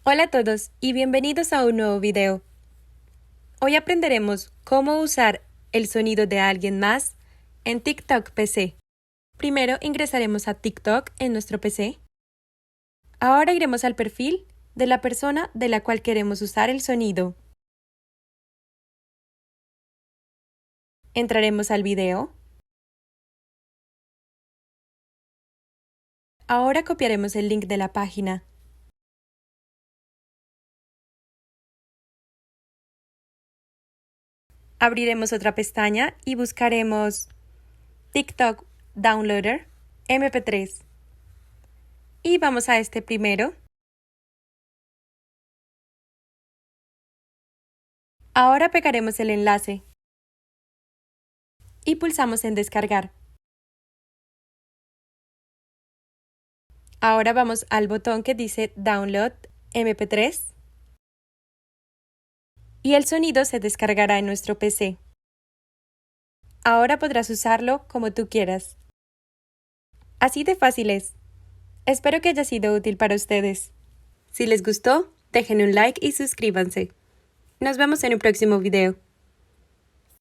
Hola a todos y bienvenidos a un nuevo video. Hoy aprenderemos cómo usar el sonido de alguien más en TikTok PC. Primero ingresaremos a TikTok en nuestro PC. Ahora iremos al perfil de la persona de la cual queremos usar el sonido. Entraremos al video. Ahora copiaremos el link de la página. Abriremos otra pestaña y buscaremos TikTok Downloader MP3. Y vamos a este primero. Ahora pegaremos el enlace y pulsamos en descargar. Ahora vamos al botón que dice Download MP3 y el sonido se descargará en nuestro PC. Ahora podrás usarlo como tú quieras. Así de fácil es. Espero que haya sido útil para ustedes. Si les gustó, dejen un like y suscríbanse. Nos vemos en un próximo video.